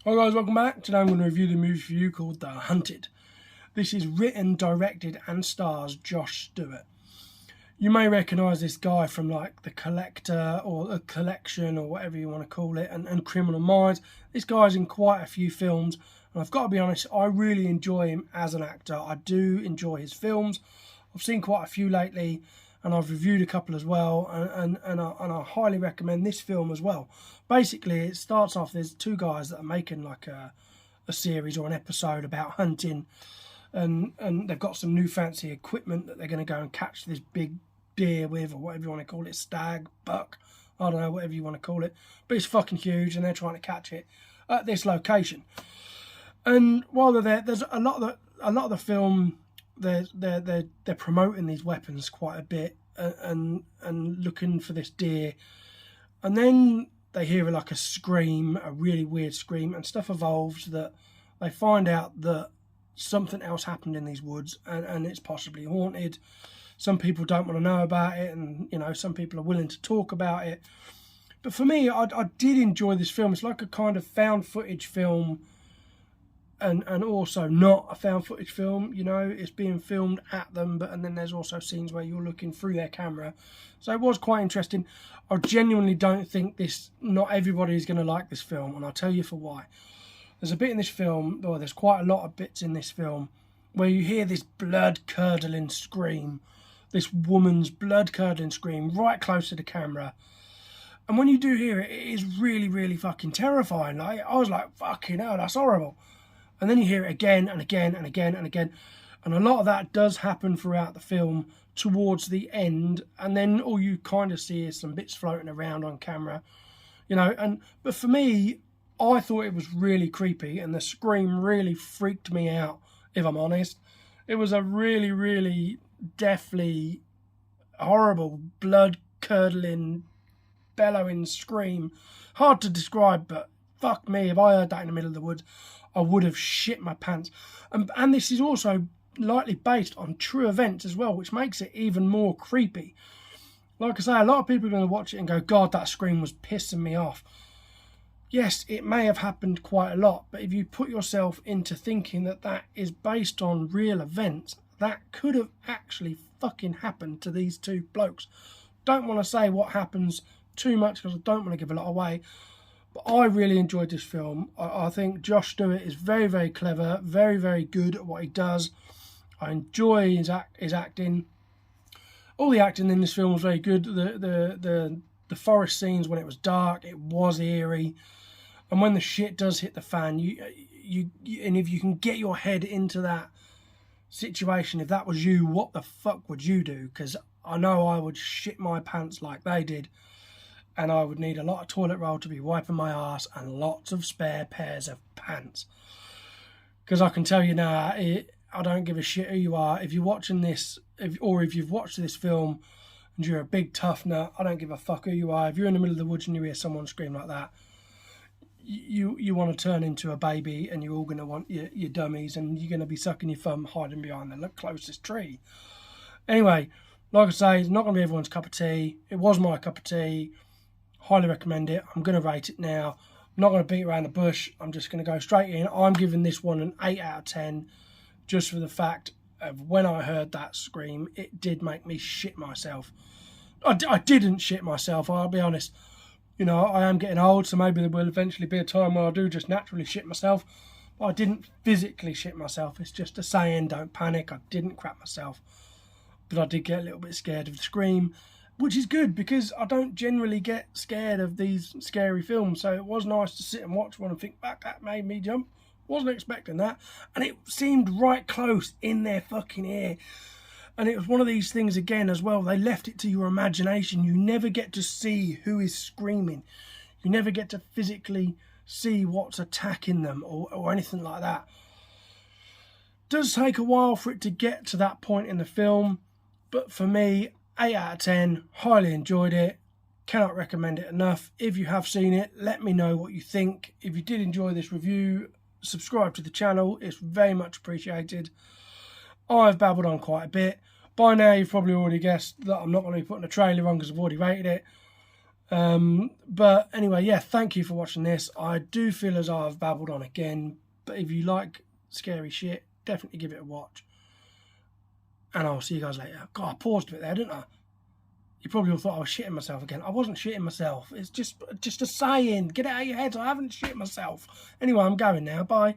Hi guys, welcome back. Today I'm going to review the movie for you called The Hunted. This is written, directed and stars Josh Stewart. You may recognise this guy from like The Collector or The Collection or whatever you want to call it, and Criminal Minds. This guy's in quite a few films and I've got to be honest, I really enjoy him as an actor. I do enjoy his films. I've seen quite a few lately and I've reviewed a couple as well, and I highly recommend this film as well. Basically, it starts off, there's two guys that are making like a series or an episode about hunting, and they've got some new fancy equipment that they're going to go and catch this big deer with, or whatever you want to call it, stag, buck, I don't know, whatever you want to call it, but it's fucking huge and they're trying to catch it at this location. And while they're there, there's a lot of the film, they're promoting these weapons quite a bit and looking for this deer, and then they hear like a scream, a really weird scream, and stuff evolves that they find out that something else happened in these woods and it's possibly haunted. Some people don't want to know about it, and you know, some people are willing to talk about it. But for me, I did enjoy this film. It's like a kind of found footage film, and also not a found footage film. You know, it's being filmed at them, and then there's also scenes where you're looking through their camera. So it was quite interesting. I genuinely don't think not everybody is going to like this film, and I'll tell you for why. There's a bit in this film, or there's quite a lot of bits in this film, where you hear this blood-curdling scream, this woman's blood-curdling scream right close to the camera. And when you do hear it, it is really, really fucking terrifying. Like, I was like, fucking hell, that's horrible. And then you hear it again and again and again and again. And a lot of that does happen throughout the film towards the end. And then all you kind of see is some bits floating around on camera. You know, but for me, I thought it was really creepy. And the scream really freaked me out, if I'm honest. It was a really, really deathly, horrible, blood-curdling, bellowing scream. Hard to describe, but fuck me, if I heard that in the middle of the woods, I would have shit my pants. And this is also lightly based on true events as well, which makes it even more creepy. Like I say, a lot of people are going to watch it and go, God, that scream was pissing me off. Yes, it may have happened quite a lot, but if you put yourself into thinking that that is based on real events, that could have actually fucking happened to these two blokes. Don't want to say what happens too much because I don't want to give a lot away. But I really enjoyed this film. I think Josh Stewart is very, very clever, very, very good at what he does. I enjoy his acting. All the acting in this film was very good. The forest scenes when it was dark, it was eerie. And when the shit does hit the fan, and if you can get your head into that situation, if that was you, what the fuck would you do? Because I know I would shit my pants like they did. And I would need a lot of toilet roll to be wiping my ass and lots of spare pairs of pants. Because I can tell you now, I don't give a shit who you are. If you're watching this, or if you've watched this film and you're a big tough nut, I don't give a fuck who you are. If you're in the middle of the woods and you hear someone scream like that, you want to turn into a baby, and you're all going to want your dummies, and you're going to be sucking your thumb hiding behind the closest tree. Anyway, like I say, it's not going to be everyone's cup of tea. It was my cup of tea. Highly recommend it. I'm going to rate it now. I'm not going to beat around the bush. I'm just going to go straight in. I'm giving this one an 8 out of 10, just for the fact of when I heard that scream, it did make me shit myself. I didn't shit myself, I'll be honest. You know, I am getting old, so maybe there will eventually be a time where I do just naturally shit myself. But I didn't physically shit myself. It's just a saying, don't panic. I didn't crap myself. But I did get a little bit scared of the scream, which is good because I don't generally get scared of these scary films. So it was nice to sit and watch one and think, back, that made me jump. Wasn't expecting that. And it seemed right close in their fucking ear. And it was one of these things again as well. They left it to your imagination. You never get to see who is screaming. You never get to physically see what's attacking them or anything like that. It does take a while for it to get to that point in the film. But for me, 8 out of 10, highly enjoyed it, cannot recommend it enough. If you have seen it, let me know what you think. If you did enjoy this review, subscribe to the channel, it's very much appreciated. I've babbled on quite a bit. By now you've probably already guessed that I'm not going to be putting a trailer on because I've already rated it. But anyway, yeah, thank you for watching this. I do feel as I've babbled on again, but if you like scary shit, definitely give it a watch. And I'll see you guys later. God, I paused a bit there, didn't I? You probably all thought I was shitting myself again. I wasn't shitting myself. It's just a saying. Get it out of your head. I haven't shit myself. Anyway, I'm going now. Bye.